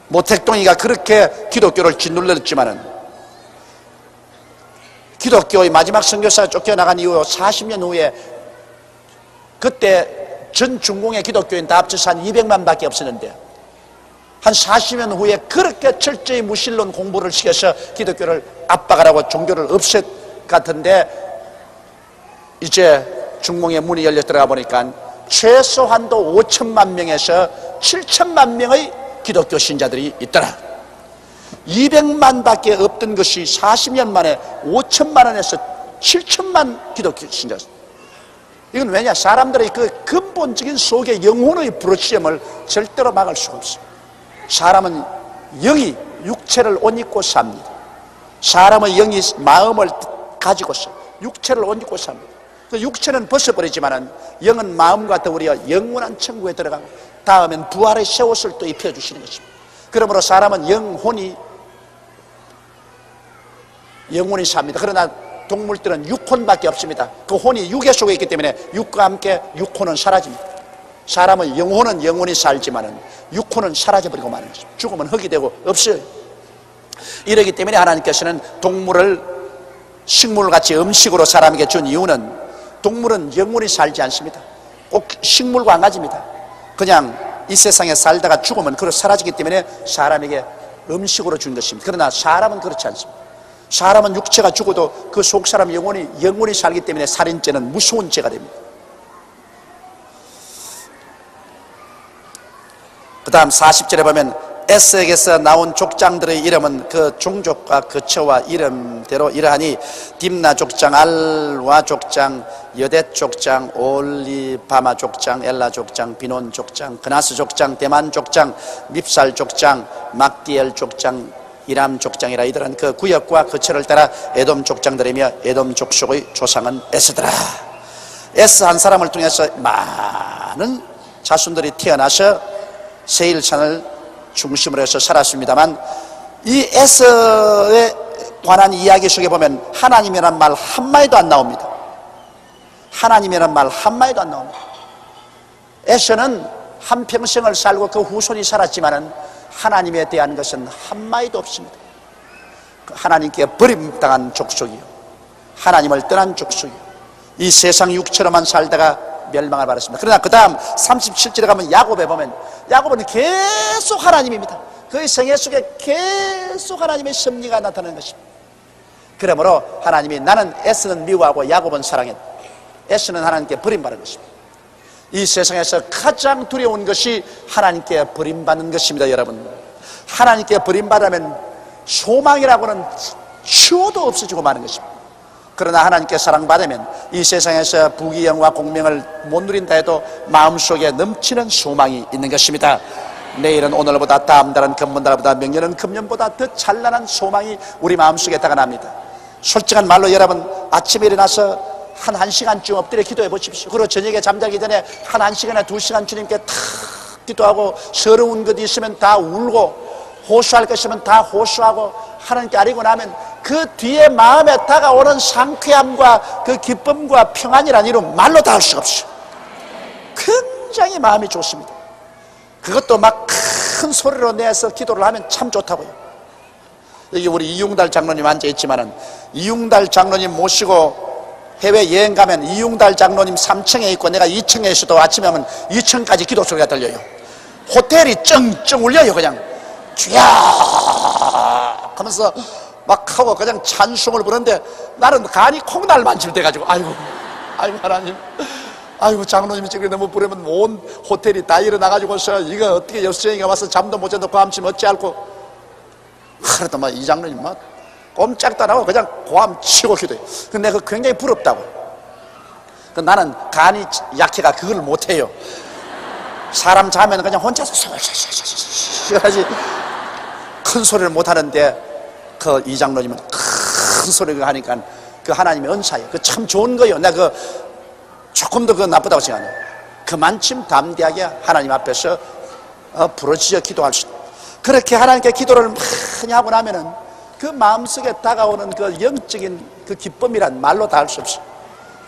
모택동이가 그렇게 기독교를 짓눌렀지만은 기독교의 마지막 선교사가 쫓겨나간 이후 40년 후에 그때 전 중공의 기독교인 다 합쳐서 한 200만 밖에 없었는데 한 40년 후에 그렇게 철저히 무신론 공부를 시켜서 기독교를 압박하라고 종교를 없앴 같은데 이제 중공의 문이 열려 들어가 보니까 최소한도 5천만 명에서 7천만 명의 기독교 신자들이 있더라. 200만 밖에 없던 것이 40년 만에 5천만 원에서 7천만 기독교 신자. 이건 왜냐? 사람들의 그 근본적인 속의 영혼의 부르짖음을 절대로 막을 수가 없어요. 사람은 영이 육체를 옷 입고 삽니다. 사람의 영이 마음을 가지고서 육체를 옷 입고 삽니다. 그 육체는 벗어버리지만은 영은 마음과 더불어 영원한 천국에 들어가고 다음엔 부활의 새 옷을 또 입혀주시는 것입니다. 그러므로 사람은 영혼이 삽니다. 그러나 동물들은 육혼밖에 없습니다. 그 혼이 육의 속에 있기 때문에 육과 함께 육혼은 사라집니다. 사람의 영혼은 영원히 살지만은 육혼은 사라져버리고 마는 것입니다. 죽으면 흙이 되고 없어요. 이러기 때문에 하나님께서는 동물을 식물같이 음식으로 사람에게 준 이유는 동물은 영원히 살지 않습니다. 꼭 식물과 안 가집니다. 그냥 이 세상에 살다가 죽으면 그로 사라지기 때문에 사람에게 음식으로 준 것입니다. 그러나 사람은 그렇지 않습니다. 사람은 육체가 죽어도 그 속 사람 영원히 살기 때문에 살인죄는 무서운 죄가 됩니다. 그 다음 40절에 보면 에스에게서 나온 족장들의 이름은 그 종족과 거처와 이름대로 이러하니 딥나 족장, 알와 족장, 여댓 족장, 올리바마 족장, 엘라 족장, 비논 족장, 그나스 족장, 대만 족장, 밉살 족장, 막디엘 족장, 이람 족장이라. 이들은 그 구역과 거처를 따라 에돔 족장들이며 에돔 족속의 조상은 에스더라. 에스 한 사람을 통해서 많은 자손들이 태어나서 세일산을 중심으로 해서 살았습니다만 이 에스에 관한 이야기 속에 보면 하나님이란 말 한마디도 안 나옵니다. 하나님이란 말 한마디도 안 나옵니다. 에스는 한평생을 살고 그 후손이 살았지만은 하나님에 대한 것은 한마디도 없습니다. 하나님께 버림당한 족속이요, 하나님을 떠난 족속이요, 이 세상 육체로만 살다가 멸망을 받았습니다. 그러나 그 다음 37절에 가면 야곱에 보면 야곱은 계속 하나님입니다. 그의 생애 속에 계속 하나님의 섭리가 나타나는 것입니다. 그러므로 하나님이 나는 에스는 미워하고 야곱은 사랑했다. 에스는 하나님께 버림받은 것입니다. 이 세상에서 가장 두려운 것이 하나님께 버림받는 것입니다. 여러분, 하나님께 버림받으면 소망이라고는 치워도 없어지고 마는 것입니다. 그러나 하나님께 사랑받으면 이 세상에서 부귀영화 공명을 못 누린다 해도 마음속에 넘치는 소망이 있는 것입니다. 내일은 오늘보다, 다음 달은 금년보다, 명년은 금년보다 더 찬란한 소망이 우리 마음속에 다가납니다. 솔직한 말로 여러분, 아침에 일어나서 한 시간쯤 엎드려 기도해 보십시오. 그리고 저녁에 잠자기 전에 한 시간이나 2시간 주님께 탁 기도하고, 서러운 것 있으면 다 울고, 호소할 것 있으면 다 호소하고 하나님께 아뢰고 나면 그 뒤에 마음에 다가오는 상쾌함과 그 기쁨과 평안이란 이름 말로 다 할 수가 없어요. 굉장히 마음이 좋습니다. 그것도 막 큰 소리로 내서 기도를 하면 참 좋다고요. 여기 우리 이용달 장로님 앉아있지만은, 이용달 장로님 모시고 해외여행 가면 이용달 장로님 3층에 있고 내가 2층에 있어도 아침에 하면 2층까지 기도 소리가 들려요. 호텔이 쩡쩡 울려요. 그냥 주야 하면서 막 하고 그냥 찬송을 부르는데 나는 간이 콩날만 질 돼가지고 아이고 하나님, 아이고 장로님이 지금 너무 부르면 온 호텔이 다 일어나가지고서 이거 어떻게 여수정이가 와서 잠도 못 자도 그 암치면 어찌할꼬. 그래도 막 이 장로님 막 꼼짝도 안 하고 그냥 고함 치고 기도해. 근데 그거 굉장히 부럽다고. 나는 간이 약해가 그걸 못해요. 사람 자면 그냥 혼자서 솔솔솔솔솔 하지 큰 소리를 못하는데, 그 이 장로님은 큰 소리를 하니까 그 하나님의 은사예요. 그 참 좋은 거예요. 내가 그 조금도 그 나쁘다고 생각해요. 그만큼 담대하게 하나님 앞에서 부르짖어 기도할 수 있어요. 그렇게 하나님께 기도를 많이 하고 나면은 그 마음속에 다가오는 그 영적인 그 기쁨이란 말로 다 할 수 없어요.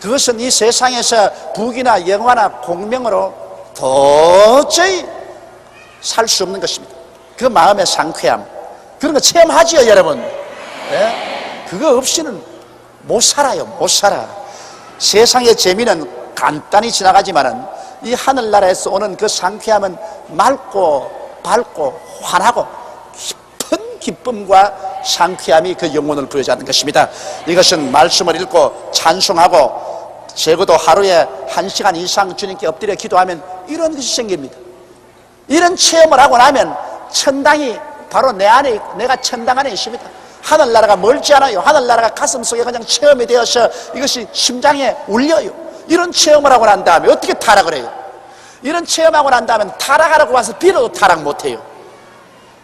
그것은 이 세상에서 부귀나 영화나 공명으로 도저히 살 수 없는 것입니다. 그 마음의 상쾌함, 그런 거 체험하지요 여러분. 네? 그거 없이는 못 살아요. 못 살아. 세상의 재미는 간단히 지나가지만은 이 하늘나라에서 오는 그 상쾌함은 맑고 밝고 환하고 깊은 기쁨과 상쾌함이 그 영혼을 부여잡는 것입니다. 이것은 말씀을 읽고 찬송하고 적어도 하루에 1시간 이상 주님께 엎드려 기도하면 이런 것이 생깁니다. 이런 체험을 하고 나면 천당이 바로 내 안에, 내가 천당 안에 있습니다. 하늘나라가 멀지 않아요. 하늘나라가 가슴속에 그냥 체험이 되어서 이것이 심장에 울려요. 이런 체험을 하고 난 다음에 어떻게 타락을 해요? 이런 체험하고 난 다음에 타락하라고 와서 빌어도 타락 못해요.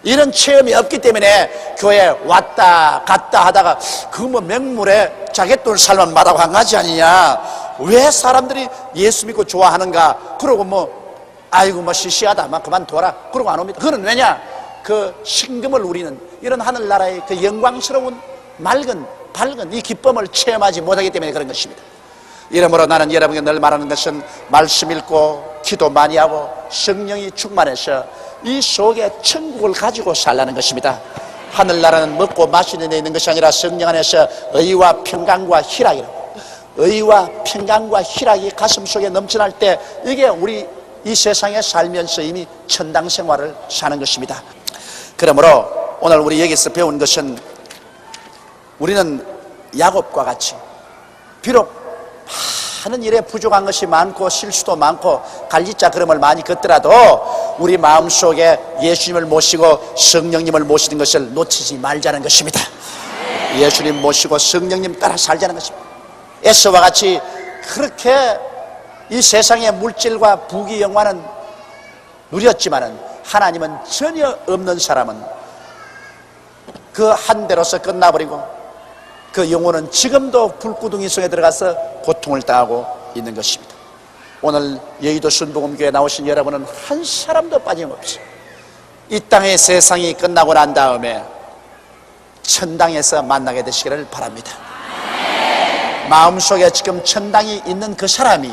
이런 체험이 없기 때문에 교회에 왔다 갔다 하다가 그 뭐 맹물에 자갯돈 살만 마다고 한 가지 아니냐, 왜 사람들이 예수 믿고 좋아하는가, 그러고 뭐 아이고 뭐 시시하다 막 그만둬라 그러고 안 옵니다. 그건 왜냐, 그 신금을 우리는 이런 하늘나라의 그 영광스러운 맑은 밝은 이 기쁨을 체험하지 못하기 때문에 그런 것입니다. 이러므로 나는 여러분께 늘 말하는 것은 말씀 읽고 기도 많이 하고 성령이 충만해서 이 속에 천국을 가지고 살라는 것입니다. 하늘나라는 먹고 마시는 데 있는 것이 아니라 성령 안에서 의와 평강과 희락이라고. 의와 평강과 희락이 가슴속에 넘쳐날 때 이게 우리 이 세상에 살면서 이미 천당 생활을 사는 것입니다. 그러므로 오늘 우리 여기서 배운 것은, 우리는 야곱과 같이 비록 많은 일에 부족한 것이 많고 실수도 많고 갈짓자 걸음을 많이 걷더라도 우리 마음속에 예수님을 모시고 성령님을 모시는 것을 놓치지 말자는 것입니다. 예수님 모시고 성령님 따라 살자는 것입니다. 에서와 같이 그렇게 이 세상의 물질과 부귀 영화는 누렸지만은 하나님은 전혀 없는 사람은 그 한 대로서 끝나버리고 그 영혼은 지금도 불구덩이 속에 들어가서 고통을 당하고 있는 것입니다. 오늘 여의도 순복음교회 나오신 여러분은 한 사람도 빠짐없이 이 땅의 세상이 끝나고 난 다음에 천당에서 만나게 되시기를 바랍니다. 마음속에 지금 천당이 있는 그 사람이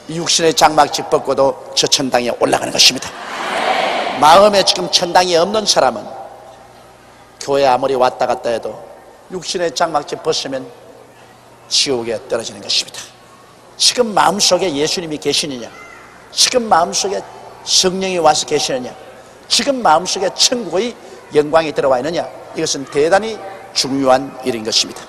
육신의 장막집 벗고도 저 천당에 올라가는 것입니다. 마음에 지금 천당이 없는 사람은 교회 아무리 왔다 갔다 해도 육신의 장막집 벗으면 지옥에 떨어지는 것입니다. 지금 마음속에 예수님이 계시느냐, 지금 마음속에 성령이 와서 계시느냐, 지금 마음속에 천국의 영광이 들어와 있느냐, 이것은 대단히 중요한 일인 것입니다.